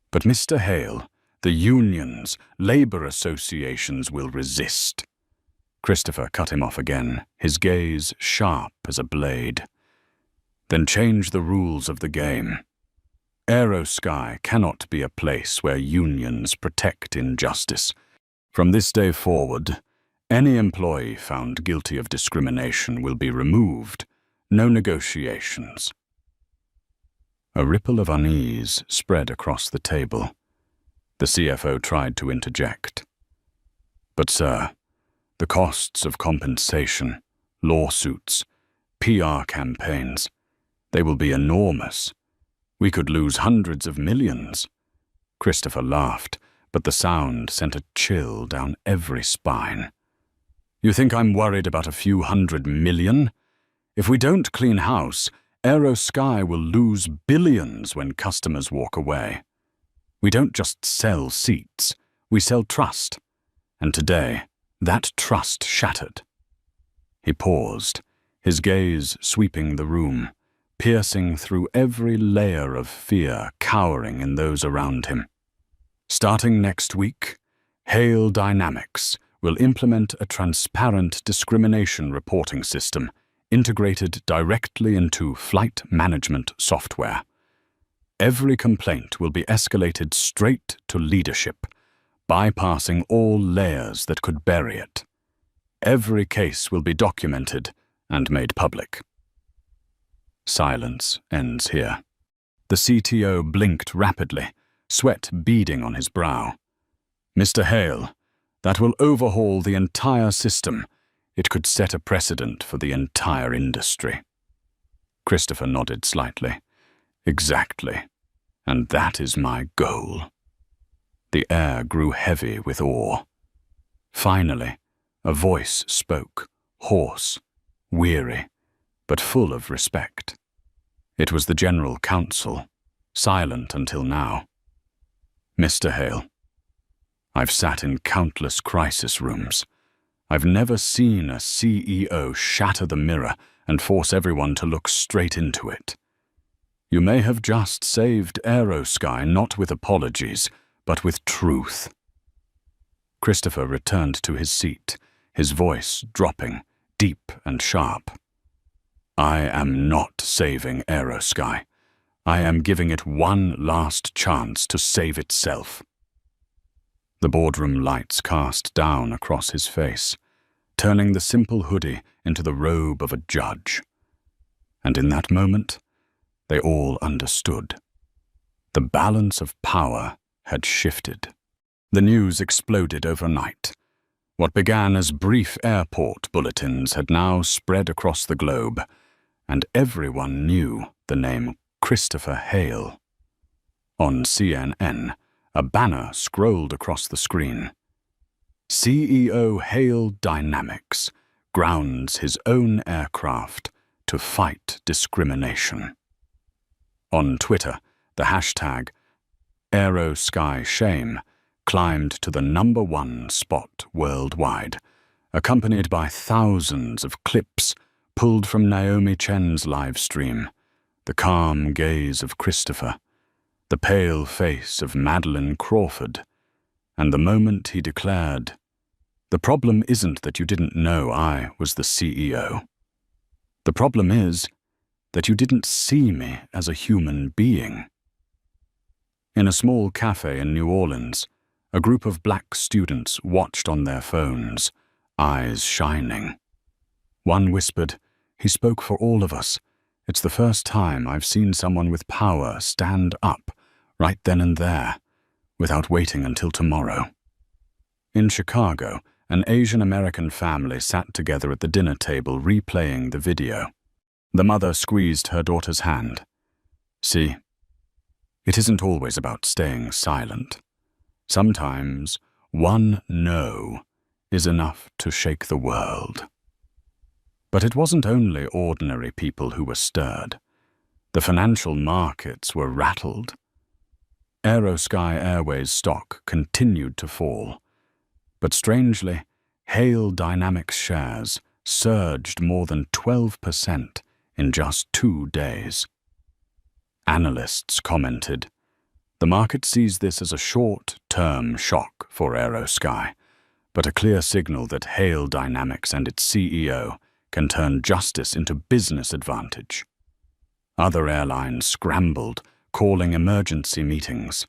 "But Mr. Hale, the unions, labor associations will resist." Christopher cut him off again, his gaze sharp as a blade. Then change the rules of the game. Aerosky cannot be a place where unions protect injustice. From this day forward, any employee found guilty of discrimination will be removed. No negotiations. A ripple of unease spread across the table. The CFO tried to interject. But, sir, the costs of compensation, lawsuits, PR campaigns, they will be enormous. We could lose hundreds of millions. Christopher laughed, but the sound sent a chill down every spine. You think I'm worried about a few $100 million? If we don't clean house, Aerosky will lose billions when customers walk away. We don't just sell seats, we sell trust. And today, that trust shattered. He paused, his gaze sweeping the room, piercing through every layer of fear cowering in those around him. Starting next week, Hale Dynamics will implement a transparent discrimination reporting system integrated directly into flight management software. Every complaint will be escalated straight to leadership, bypassing all layers that could bury it. Every case will be documented and made public. Silence ends here. The CTO blinked rapidly, sweat beading on his brow. Mr. Hale, that will overhaul the entire system. It could set a precedent for the entire industry. Christopher nodded slightly. Exactly. And that is my goal. The air grew heavy with awe. Finally, a voice spoke, hoarse, weary, but full of respect. It was the General Counsel, silent until now. Mr. Hale, I've sat in countless crisis rooms. I've never seen a CEO shatter the mirror and force everyone to look straight into it. You may have just saved Aerosky not with apologies, but with truth. Christopher returned to his seat, his voice dropping, deep and sharp. I am not saving Aerosky. I am giving it one last chance to save itself. The boardroom lights cast down across his face, turning the simple hoodie into the robe of a judge. And in that moment, they all understood. The balance of power had shifted. The news exploded overnight. What began as brief airport bulletins had now spread across the globe, and everyone knew the name Christopher Hale. On CNN, a banner scrolled across the screen. CEO Hale Dynamics grounds his own aircraft to fight discrimination. On Twitter, the hashtag #AeroskyShame climbed to the #1 spot worldwide, accompanied by thousands of clips pulled from Naomi Chen's live stream, the calm gaze of Christopher, the pale face of Madeline Crawford, and the moment he declared, "The problem isn't that you didn't know I was the CEO. The problem is that you didn't see me as a human being." In a small cafe in New Orleans, a group of black students watched on their phones, eyes shining. One whispered, "He spoke for all of us. It's the first time I've seen someone with power stand up, right then and there, without waiting until tomorrow." In Chicago, an Asian American family sat together at the dinner table replaying the video. The mother squeezed her daughter's hand. "See, it isn't always about staying silent. Sometimes one no is enough to shake the world." But it wasn't only ordinary people who were stirred. The financial markets were rattled. Aerosky Airways stock continued to fall. But strangely, Hale Dynamics shares surged more than 12% in just 2 days. Analysts commented, "The market sees this as a short-term shock for Aerosky, but a clear signal that Hale Dynamics and its CEO can turn justice into business advantage." Other airlines scrambled, calling emergency meetings.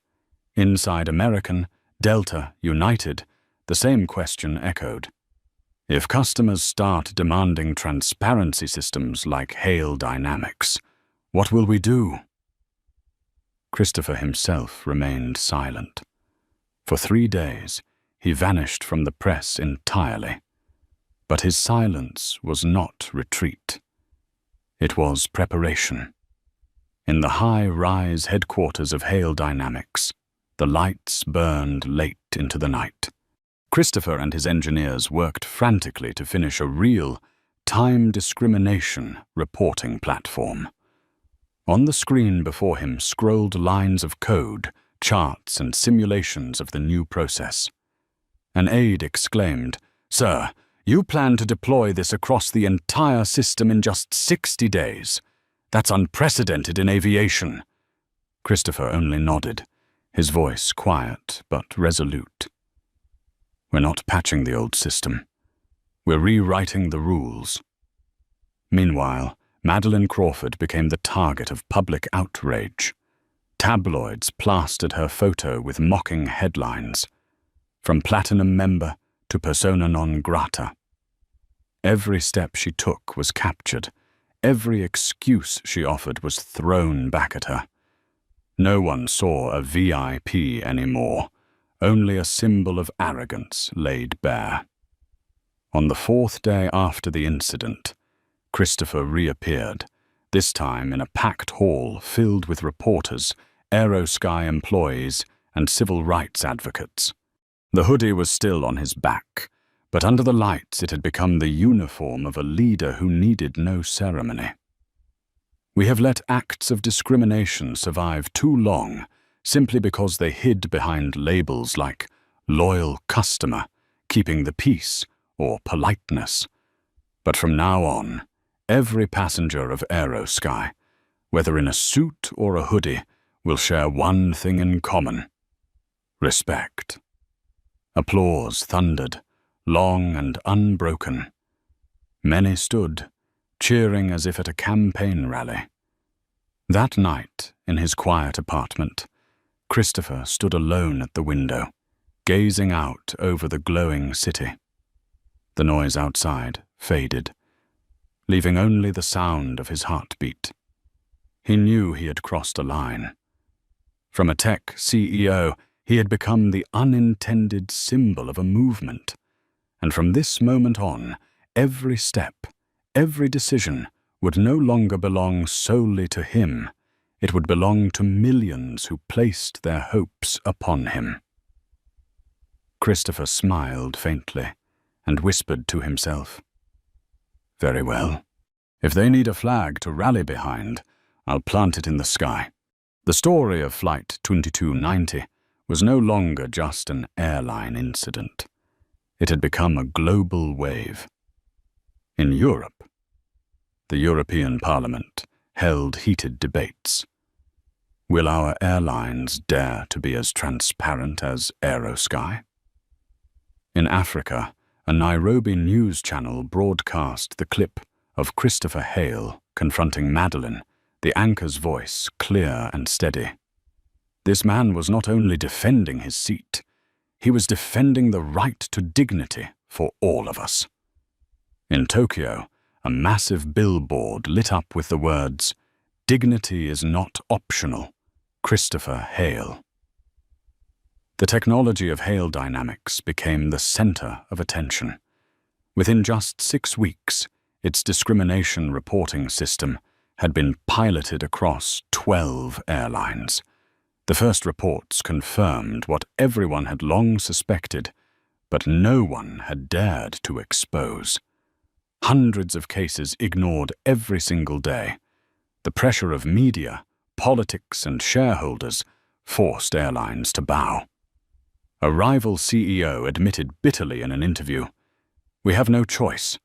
Inside American, Delta, United, the same question echoed. If customers start demanding transparency systems like hail dynamics, what will we do? Christopher himself remained silent. For 3 days, he vanished from the press entirely. But his silence was not retreat. It was preparation. In the high-rise headquarters of Hail Dynamics, the lights burned late into the night. Christopher and his engineers worked frantically to finish a real time discrimination reporting platform. On the screen before him scrolled lines of code, charts, and simulations of the new process. An aide exclaimed, "Sir, you plan to deploy this across the entire system in just 60 days. That's unprecedented in aviation." Christopher only nodded, his voice quiet but resolute. "We're not patching the old system. We're rewriting the rules." Meanwhile, Madeleine Crawford became the target of public outrage. Tabloids plastered her photo with mocking headlines, from platinum member to persona non grata. Every step she took was captured. Every excuse she offered was thrown back at her. No one saw a VIP anymore, only a symbol of arrogance laid bare. On the 4th day after the incident, Christopher reappeared, this time in a packed hall filled with reporters, Aerosky employees, and civil rights advocates. The hoodie was still on his back, but under the lights it had become the uniform of a leader who needed no ceremony. "We have let acts of discrimination survive too long simply because they hid behind labels like loyal customer, keeping the peace, or politeness. But from now on, every passenger of Aerosky, whether in a suit or a hoodie, will share one thing in common: respect." Applause thundered, long and unbroken. Many stood, cheering as if at a campaign rally. That night, in his quiet apartment, Christopher stood alone at the window, gazing out over the glowing city. The noise outside faded, leaving only the sound of his heartbeat. He knew he had crossed a line. From a tech CEO, he had become the unintended symbol of a movement. And from this moment on, every step, every decision would no longer belong solely to him. It would belong to millions who placed their hopes upon him. Christopher smiled faintly and whispered to himself, "Very well. If they need a flag to rally behind, I'll plant it in the sky." The story of Flight 2290 was no longer just an airline incident. It had become a global wave. In Europe, the European Parliament held heated debates. Will our airlines dare to be as transparent as Aerosky? In Africa, a Nairobi news channel broadcast the clip of Christopher Hale confronting Madeleine, the anchor's voice clear and steady. This man was not only defending his seat, he was defending the right to dignity for all of us. In Tokyo, a massive billboard lit up with the words, "Dignity is not optional, Christopher Hale." The technology of Hail Dynamics became the center of attention. Within just 6 weeks, its discrimination reporting system had been piloted across 12 airlines. The first reports confirmed what everyone had long suspected, but no one had dared to expose. Hundreds of cases ignored every single day. The pressure of media, politics, and shareholders forced airlines to bow. A rival CEO admitted bitterly in an interview, "We have no choice.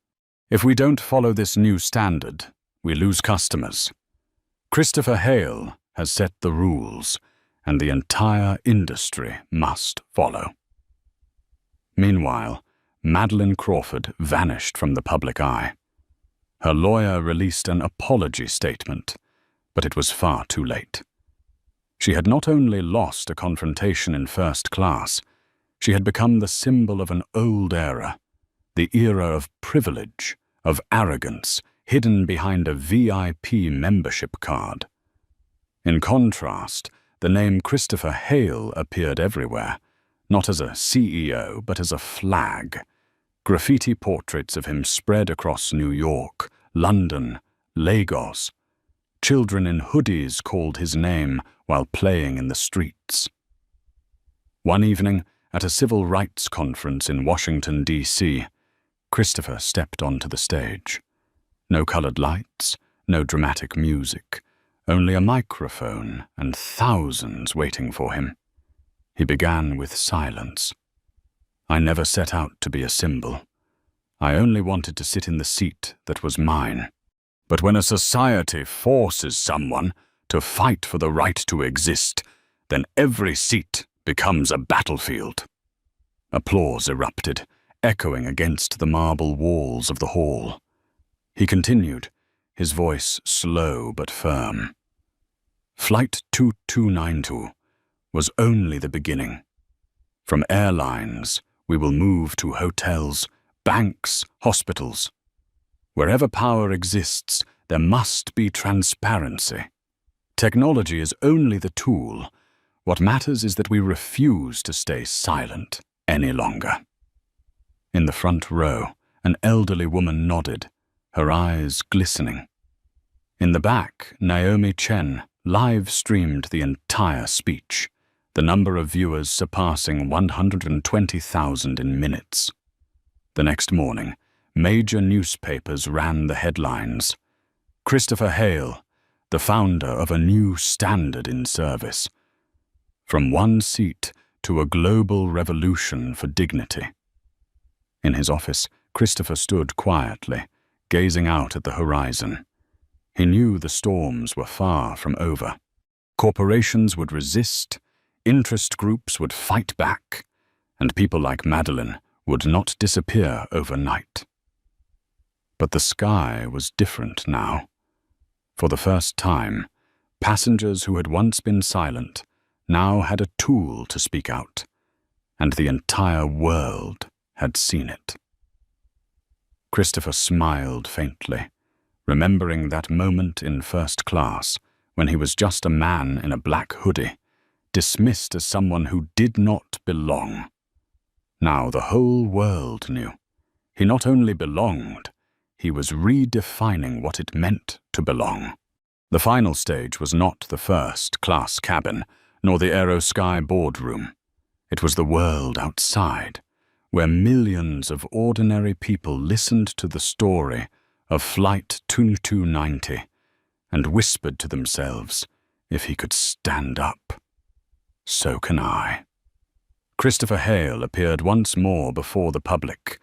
If we don't follow this new standard, we lose customers. Christopher Hale has set the rules, and the entire industry must follow." Meanwhile, Madeleine Crawford vanished from the public eye. Her lawyer released an apology statement, but it was far too late. She had not only lost a confrontation in first class, she had become the symbol of an old era, the era of privilege, of arrogance, hidden behind a VIP membership card. In contrast, the name Christopher Hale appeared everywhere, not as a CEO, but as a flag. Graffiti portraits of him spread across New York, London, Lagos. Children in hoodies called his name while playing in the streets. One evening, at a civil rights conference in Washington, D.C., Christopher stepped onto the stage. No colored lights, no dramatic music, only a microphone and thousands waiting for him. He began with silence. I never set out to be a symbol. I only wanted to sit in the seat that was mine. But when a society forces someone to fight for the right to exist, then every seat becomes a battlefield. Applause erupted, echoing against the marble walls of the hall. He continued, his voice slow but firm. Flight 2292 was only the beginning. From airlines, we will move to hotels, banks, hospitals. Wherever power exists, there must be transparency. Technology is only the tool. What matters is that we refuse to stay silent any longer. In the front row, an elderly woman nodded, her eyes glistening. In the back, Naomi Chen live-streamed the entire speech, the number of viewers surpassing 120,000 in minutes. The next morning, major newspapers ran the headlines. Christopher Hale, the founder of a new standard in service. From one seat to a global revolution for dignity. In his office, Christopher stood quietly, gazing out at the horizon. He knew the storms were far from over. Corporations would resist, interest groups would fight back, and people like Madeline would not disappear overnight. But the sky was different now. For the first time, passengers who had once been silent now had a tool to speak out, and the entire world had seen it. Christopher smiled faintly, remembering that moment in first class when he was just a man in a black hoodie, dismissed as someone who did not belong. Now the whole world knew. He not only belonged, he was redefining what it meant to belong. The final stage was not the first-class cabin, nor the Aerosky boardroom. It was the world outside, where millions of ordinary people listened to the story of Flight 2290 and whispered to themselves, if he could stand up, so can I. Christopher Hale appeared once more before the public,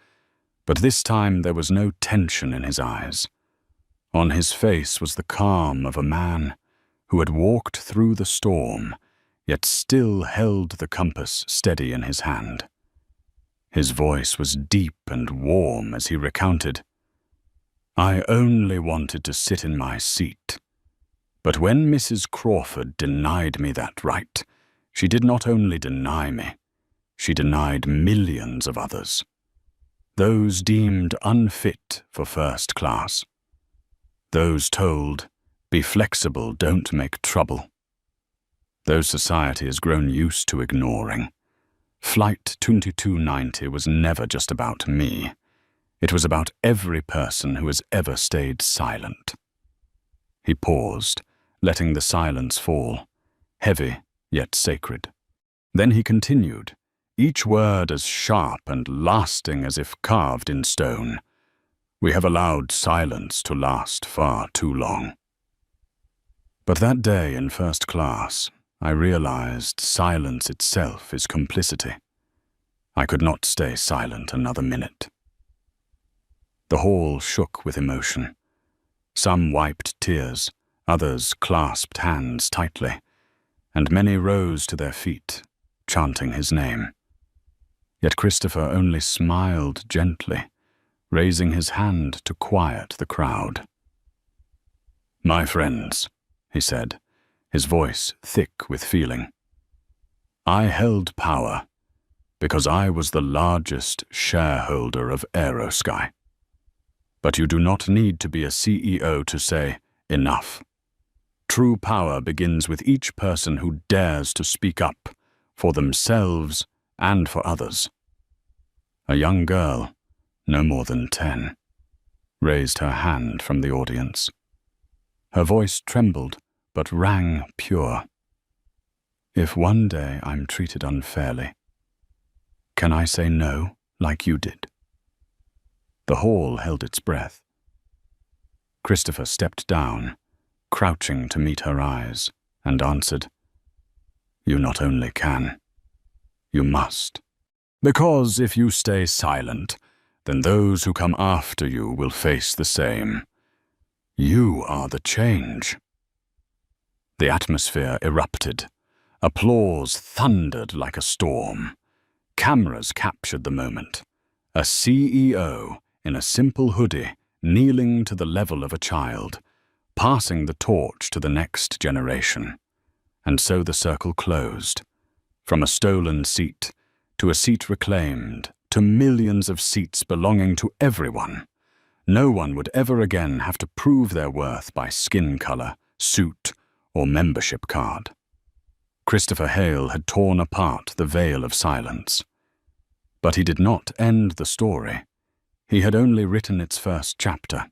but this time there was no tension in his eyes. On his face was the calm of a man who had walked through the storm, yet still held the compass steady in his hand. His voice was deep and warm as he recounted, I only wanted to sit in my seat. But when Mrs. Crawford denied me that right, she did not only deny me, she denied millions of others. Those deemed unfit for first class. Those told, be flexible, don't make trouble. Those society has grown used to ignoring. Flight 2290 was never just about me. It was about every person who has ever stayed silent. He paused, letting the silence fall, heavy yet sacred. Then he continued, each word as sharp and lasting as if carved in stone. We have allowed silence to last far too long. But that day in first class, I realized silence itself is complicity. I could not stay silent another minute. The hall shook with emotion. Some wiped tears, others clasped hands tightly, and many rose to their feet, chanting his name. Yet Christopher only smiled gently, raising his hand to quiet the crowd. My friends, he said, his voice thick with feeling. I held power because I was the largest shareholder of Aerosky. But you do not need to be a CEO to say, enough. True power begins with each person who dares to speak up for themselves and for others. A young girl, no more than 10, raised her hand from the audience. Her voice trembled, but rang pure. If one day I'm treated unfairly, can I say no like you did? The hall held its breath. Christopher stepped down, crouching to meet her eyes, and answered, You not only can, you must. Because if you stay silent, then those who come after you will face the same. You are the change. The atmosphere erupted. Applause thundered like a storm. Cameras captured the moment. A CEO in a simple hoodie, kneeling to the level of a child, passing the torch to the next generation. And so the circle closed. From a stolen seat, to a seat reclaimed, to millions of seats belonging to everyone. No one would ever again have to prove their worth by skin color, suit, or membership card. Christopher Hale had torn apart the veil of silence. But he did not end the story. He had only written its first chapter.